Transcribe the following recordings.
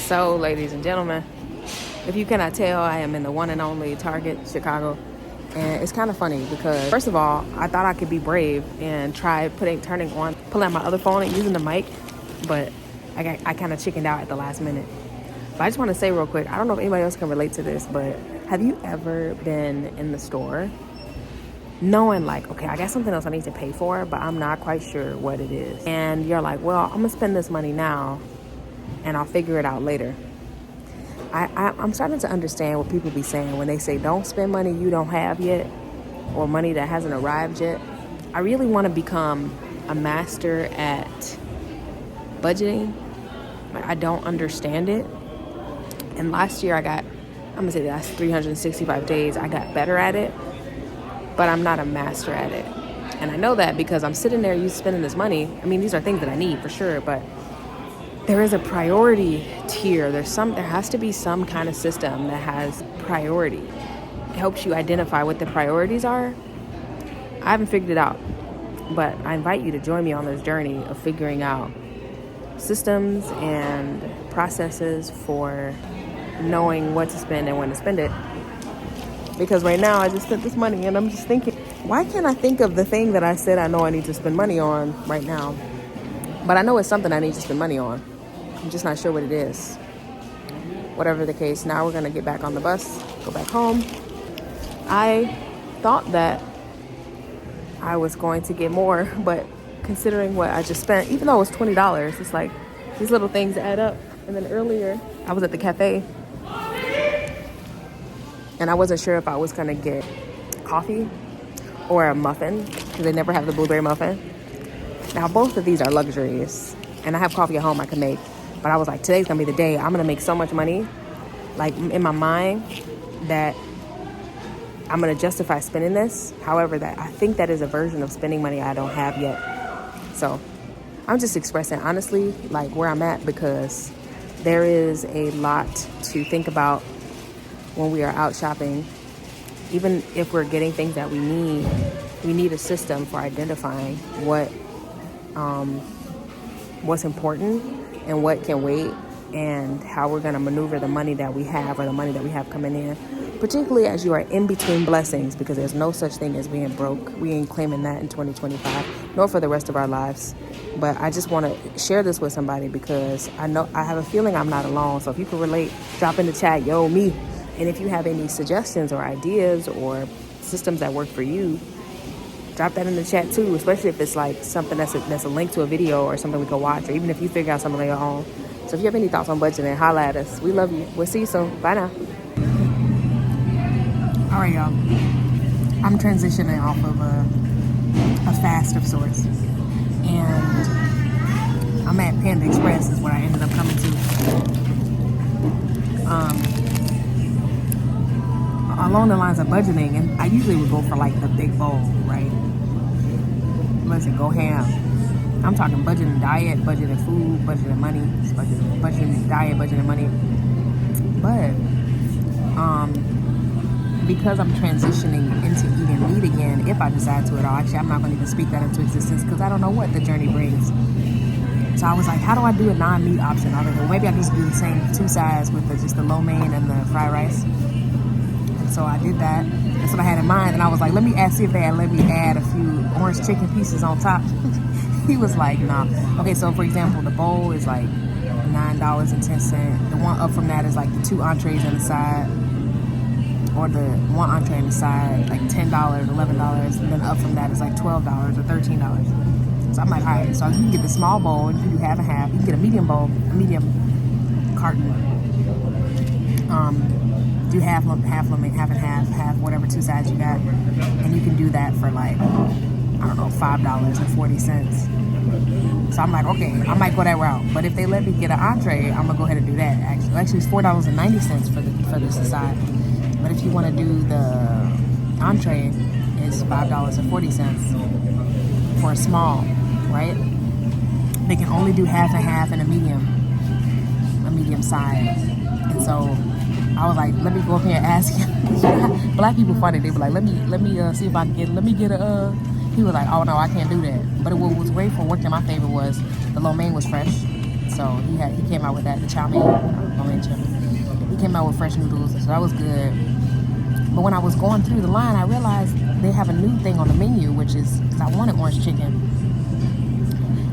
So, ladies and gentlemen, if you cannot tell, I am in the one and only Target, Chicago. And it's kind of funny because, first of all, I thought I could be brave and try pulling out my other phone and using the mic, but I kind of chickened out at the last minute. But I just want to say real quick, I don't know if anybody else can relate to this, but have you ever been in the store knowing like, okay, I got something else I need to pay for, but I'm not quite sure what it is. And you're like, well, I'm going to spend this money now and I'll figure it out later. I'm starting to understand what people be saying when they say don't spend money you don't have yet or money that hasn't arrived yet. I really want to become a master at budgeting. I don't understand it. And last year I'm going to say the last 365 days, I got better at it, but I'm not a master at it. And I know that because I'm sitting there spending this money. I mean, these are things that I need for sure, but there is a priority tier. There has to be some kind of system that has priority. It helps you identify what the priorities are. I haven't figured it out, but I invite you to join me on this journey of figuring out systems and processes for knowing what to spend and when to spend it. Because right now I just spent this money and I'm just thinking, why can't I think of the thing that I said I know I need to spend money on right now? But I know it's something I need to spend money on. I'm just not sure what it is. Whatever the case, now we're going to get back on the bus, go back home. I thought that I was going to get more, but considering what I just spent, even though it was $20, it's like these little things add up. And then earlier, I was at the cafe, and I wasn't sure if I was going to get coffee or a muffin, because they never have the blueberry muffin. Now, both of these are luxuries, and I have coffee at home I can make. But I was like, today's going to be the day. I'm going to make so much money, like in my mind, that I'm going to justify spending this. However, that I think that is a version of spending money I don't have yet. So I'm just expressing, honestly, like where I'm at, because there is a lot to think about when we are out shopping. Even if we're getting things that we need a system for identifying what's important and what can wait, and how we're going to maneuver the money that we have, or the money that we have coming in, particularly as you are in between blessings, because there's no such thing as being broke. We ain't claiming that in 2025, nor for the rest of our lives. But I just want to share this with somebody, because I have a feeling I'm not alone. So if you can relate, drop in the chat, yo, me. And if you have any suggestions or ideas or systems that work for you, drop that in the chat too, especially if it's like something that's a link to a video or something we can watch, or even if you figure out something on your own. So if you have any thoughts on budgeting, holla at us. We love you. We'll see you soon. Bye now. All right, y'all. I'm transitioning off of a fast of sorts. And I'm at Panda Express is what I ended up coming to. Along the lines of budgeting, and I usually would go for like the big bowl, right? Listen, go ham. I'm talking budgeting diet, budgeting food, budgeting money, budgeting diet, budgeting money. But because I'm transitioning into eating meat again, if I decide to at all, actually I'm not going to even speak that into existence because I don't know what the journey brings. So I was like, how do I do a non-meat option? I was like, well, maybe I just do the same two sides with just the lo mein and the fried rice. And so I did that. That's what I had in mind. And I was like, let me see if they let me add a few orange chicken pieces on top. He was like, nah. Okay, so for example, the bowl is like $9.10. The one up from that is like the 2 entrees on the side, or the 1 entree on the side, like $10, $11. And then up from that is like $12 or $13. So I'm like, all right, so you can get the small bowl, you can do half and half. You can get a medium bowl, a medium carton. Do half and half, whatever 2 sides you got. And you can do that for like, I don't know, $5.40. So I'm like, okay, I might go that route. But if they let me get an entree, I'm gonna go ahead and do that. Actually it's $4.90 for the side. But if you want to do the entree, it's $5.40 for a small, right? They can only do half and half and a medium size. And so I was like, let me go up here and ask him. Black people funny. They were like, let me see if I can get a. He was like, oh no, I can't do that. But what was great for worked in my favor was the lo mein was fresh. So he came out with that, the chow mein. He came out with fresh noodles, so that was good. But when I was going through the line, I realized they have a new thing on the menu, which is, because I wanted orange chicken.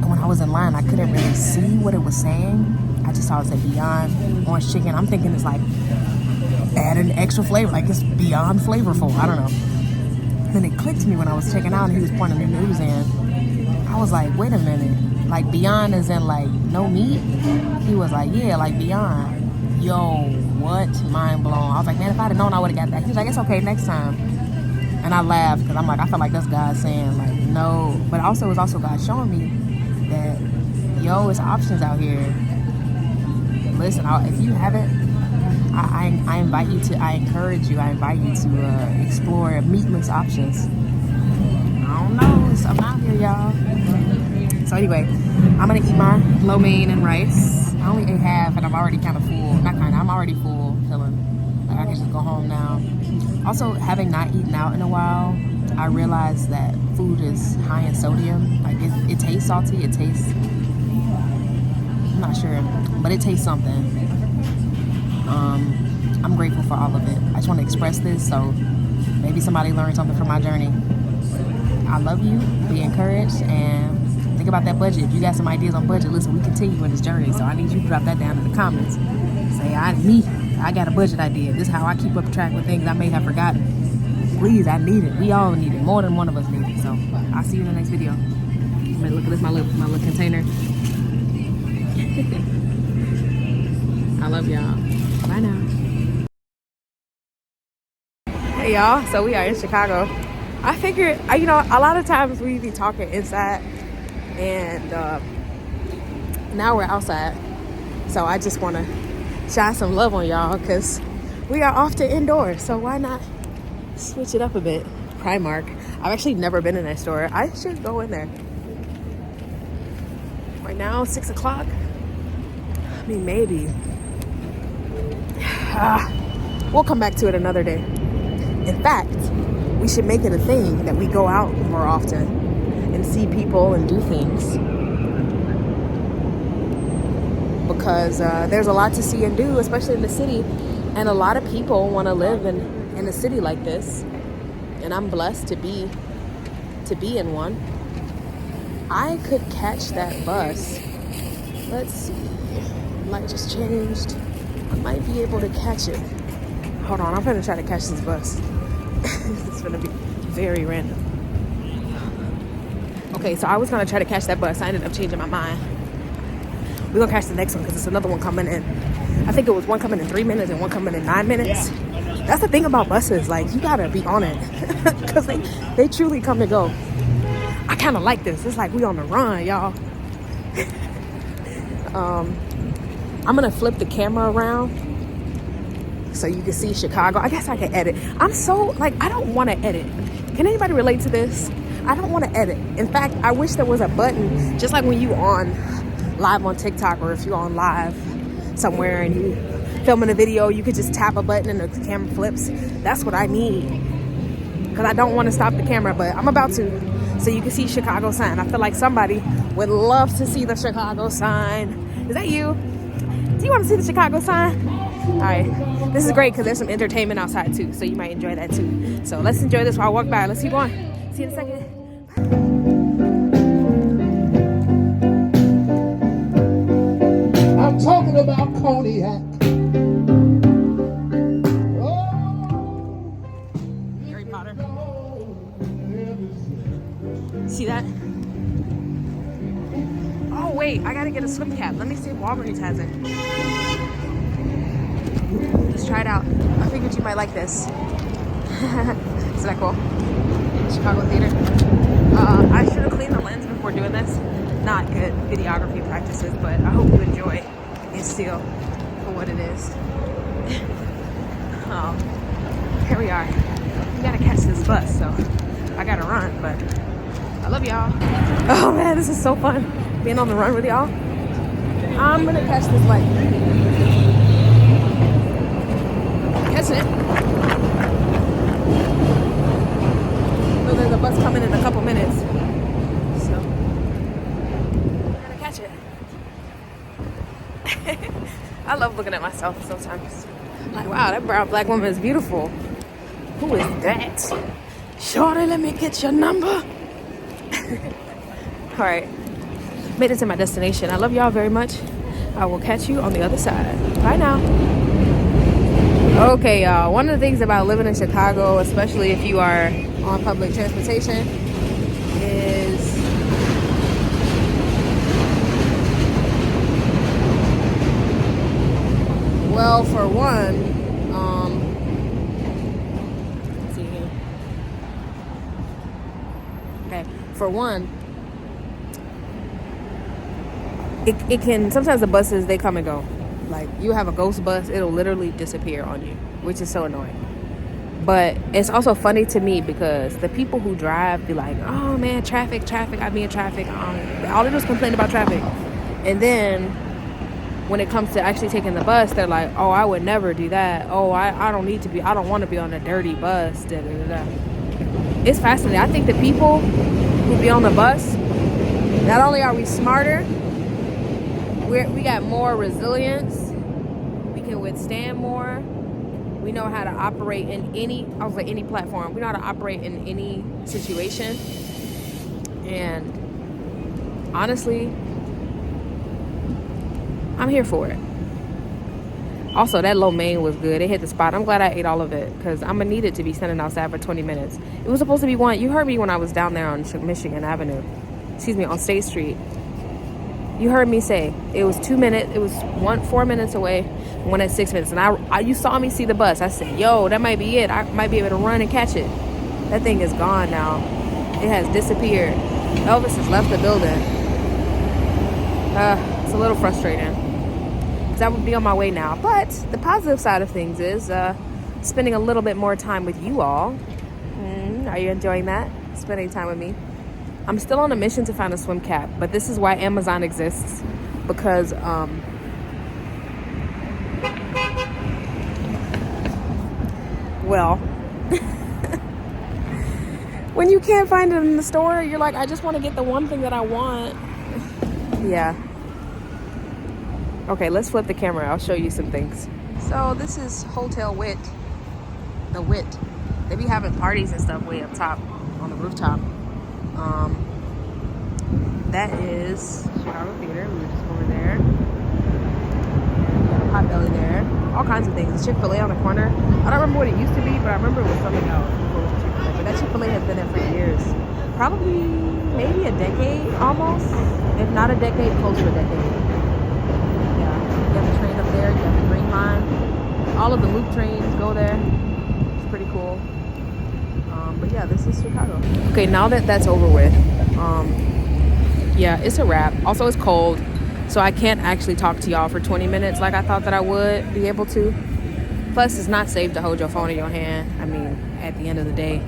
And when I was in line, I couldn't really see what it was saying. I just saw it said Beyond Orange Chicken. I'm thinking it's like adding extra flavor, like it's beyond flavorful. I don't know. Then it clicked to me when I was checking out and he was pointing the news in. I was like, wait a minute. Like Beyond is in like no meat? He was like, yeah, like Beyond. Yo, what? Mind blown. I was like, man, if I'd have known, I would have got that. He was like, it's okay, next time. And I laughed because I'm like, I felt like that's God saying like, no. But also, it was also God showing me that, yo, it's options out here. Listen, if you haven't, I invite you to, I encourage you, I invite you to explore meatless options. I don't know, I'm out here, y'all. So anyway, I'm gonna eat my lo mein and rice. I only ate half and I'm already kind of full. Not kind of, I'm already full, feeling like I can just go home now. Also, having not eaten out in a while, I realized that food is high in sodium. Like it tastes salty, it tastes, I'm not sure, but it tastes something. I'm grateful for all of it. I just want to express this so maybe somebody learned something from my journey. I love you, be encouraged, and think about that budget. If you got some ideas on budget, listen, we continue in this journey, so I need you to drop that down in the comments. Say, I got a budget idea. This is how I keep up track with things I may have forgotten. Please, I need it. We all need it. More than one of us need it. So I'll see you in the next video. I'm gonna look at this, my little container. I love y'all. Bye now. Hey y'all, so we are in Chicago. I figured, you know, a lot of times we be talking inside and now we're outside. So I just want to shine some love on y'all because we are off to indoors. So why not switch it up a bit? Primark. I've actually never been in that store. I should go in there. Right now, 6 o'clock. I mean, maybe. We'll come back to it another day. In fact, we should make it a thing that we go out more often and see people and do things. Because there's a lot to see and do, especially in the city. And a lot of people want to live in a city like this. And I'm blessed to be in one. I could catch that bus. Let's see. Light just changed. I might be able to catch it. Hold on, I'm gonna try to catch this bus. It's gonna be very random. Okay, so I was gonna try to catch that bus. I ended up changing my mind. We're gonna catch the next one because there's another one coming in. I think it was one coming in 3 minutes and one coming in 9 minutes. That's the thing about buses, like you gotta be on it because they truly come and go. I kind of like this. It's like we on the run, y'all. I'm gonna flip the camera around so you can see Chicago. I guess I can edit. I'm so like, I don't want to edit. Can anybody relate to this? I don't want to edit. In fact, I wish there was a button, just like when you on live on TikTok or if you're on live somewhere and you filming a video, you could just tap a button and the camera flips. That's what I need. Because I don't want to stop the camera, but I'm about to. So you can see Chicago sign. I feel like somebody would love to see the Chicago sign. Is that you? Do you want to see the Chicago sign? All right. This is great because there's some entertainment outside too. So you might enjoy that too. So let's enjoy this while I walk by. Let's keep going. See you in a second. I'm talking about cognac. Harry Potter. See that? Oh wait, I gotta get a swim cap. Let me see if Walgreens has it. Let's try it out. I figured you might like this. Is that cool? Chicago Theater. I should have cleaned the lens before doing this. Not good videography practices, but I hope you enjoy it still for what it is. Here we are. We gotta catch this bus, so I gotta run, but I love y'all. Oh man, this is so fun. Being on the run with y'all. I'm gonna catch this light. Catching it. So there's a bus coming in a couple minutes. So I'm gonna catch it. looking at myself sometimes. Like, wow, that brown black woman is beautiful. Who is that? Shorty, let me get your number. All right, made it to my destination. I love y'all very much. I will catch you on the other side. Bye now. Okay, y'all. One of the things about living in Chicago, especially if you are on public transportation, is well, for one, let's see here. Okay, for one, it can, sometimes the buses, they come and go. Like, you have a ghost bus, it'll literally disappear on you, which is so annoying. But it's also funny to me because the people who drive be like, oh man, traffic, I be in traffic. All they do is complain about traffic. And then when it comes to actually taking the bus, they're like, oh, I would never do that. Oh, I don't want to be on a dirty bus. Da, da, da, da. It's fascinating. I think the people who be on the bus, not only are we smarter, we got more resilience. We can withstand more. We know how to operate in any platform. We know how to operate in any situation. And honestly, I'm here for it. Also, that lo mein was good. It hit the spot. I'm glad I ate all of it because I'm going to need it to be standing outside for 20 minutes. It was supposed to be one. You heard me when I was down there on Michigan Avenue. On State Street. You heard me say it was 2 minutes. It was 4 minutes away. One at 6 minutes. And you saw me see the bus. I said, yo, that might be it. I might be able to run and catch it. That thing is gone now. It has disappeared. Elvis has left the building. It's a little frustrating. I would be on my way now, but the positive side of things is spending a little bit more time with you all. Are you enjoying that? Spending time with me? I'm still on a mission to find a swim cap, but this is why Amazon exists, because well, when you can't find it in the store, you're like, I just want to get the one thing that I want. Yeah. Okay, let's flip the camera. I'll show you some things. So this is Hotel Wit. The Wit. They be having parties and stuff way up top on the rooftop. That is Chicago Theater. We were just over there. And we got a Potbelly there. All kinds of things. There's Chick-fil-A on the corner. I don't remember what it used to be, but I remember it was something else before it was Chick-fil-A. But that Chick-fil-A has been there for years. Probably maybe a decade almost. If not a decade, close to a decade. You have the train up there, you have the Green Line. All of the loop trains go there. It's pretty cool. But yeah, this is Chicago. Okay, now that that's over with, yeah, it's a wrap. Also, it's cold, so I can't actually talk to y'all for 20 minutes like I thought that I would be able to. Plus, it's not safe to hold your phone in your hand. I mean, at the end of the day,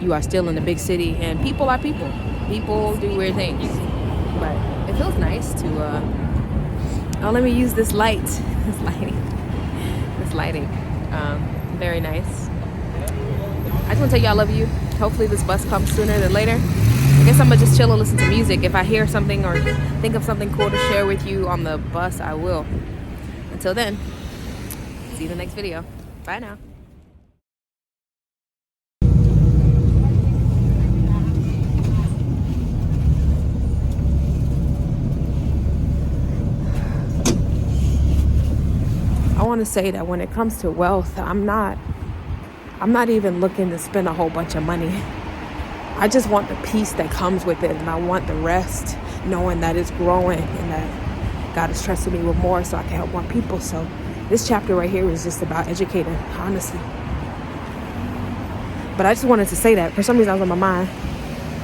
you are still in a big city, and people are people. People do weird things. But it feels nice to... Oh, let me use this light. This lighting. Very nice. I just want to tell you I love you. Hopefully this bus comes sooner than later. I guess I'm going to just chill and listen to music. If I hear something or think of something cool to share with you on the bus, I will. Until then, see you in the next video. Bye now. I want to say that when it comes to wealth, I'm not even looking to spend a whole bunch of money. I just want the peace that comes with it, and I want the rest, knowing that it's growing and that God is trusting me with more so I can help more people. So this chapter right here is just about educating, honestly. But I just wanted to say that. For some reason, I was on my mind.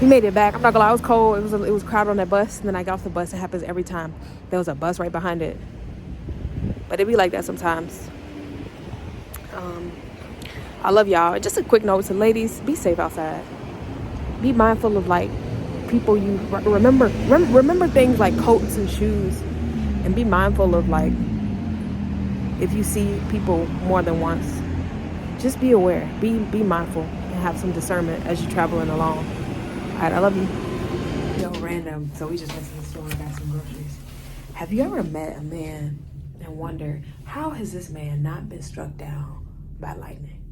We made it back. I'm not gonna lie, it was cold. It was crowded on that bus, and then I got off the bus. It happens every time. There was a bus right behind it. But it be like that sometimes. I love y'all. Just a quick note to ladies, be safe outside. Be mindful of like people you remember things like coats and shoes, and be mindful of like if you see people more than once, just be aware, be mindful, and have some discernment as you're traveling along. All right, I love you. Yo, random. So we just went to the store and got some groceries. Have you ever met a man and wonder, how has this man not been struck down by lightning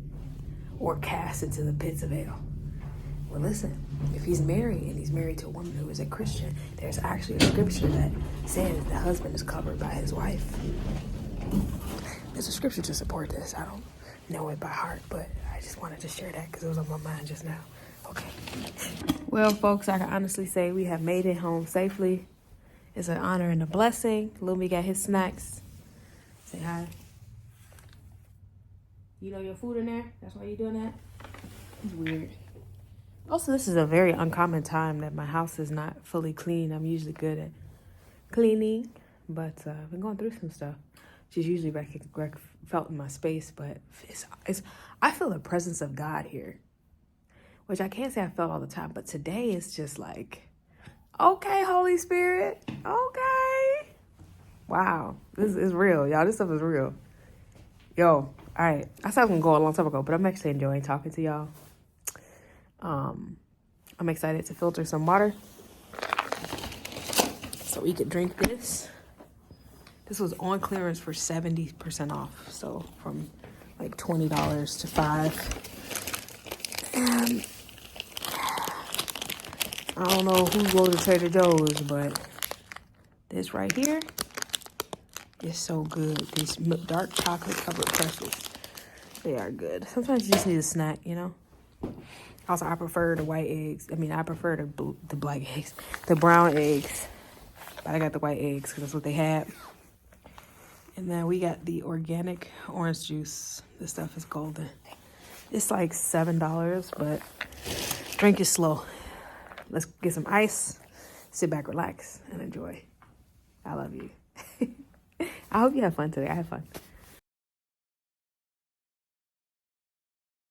or cast into the pits of hell? Well, listen, if he's married and he's married to a woman who is a Christian, there's actually a scripture that says the husband is covered by his wife. There's a scripture to support this. I don't know it by heart, but I just wanted to share that because it was on my mind just now. Okay. Well, folks, I can honestly say we have made it home safely. It's an honor and a blessing. Lumi got his snacks. Say hi. You know your food in there? That's why you're doing that? It's weird. Also, this is a very uncommon time that my house is not fully clean. I'm usually good at cleaning, but I've been going through some stuff. Just usually felt in my space, but I feel the presence of God here, which I can't say I felt all the time, but today it's just like, okay, Holy Spirit, okay. Wow, this is real, y'all. This stuff is real. Yo, all right. I said I was gonna go a long time ago, but I'm actually enjoying talking to y'all. I'm excited to filter some water so we could drink this. This was on clearance for 70% off, so from like $20 to $5. And I don't know who goes to Trader Joe's, but this right here is so good. These dark chocolate covered pretzels, they are good. Sometimes you just need a snack, you know. Also, I prefer the white eggs. I prefer the black eggs, the brown eggs. But I got the white eggs because that's what they had. And then we got the organic orange juice. This stuff is golden. It's like $7, but drink it slow. Let's get some ice, sit back, relax, and enjoy. I love you. I hope you have fun today. I had fun.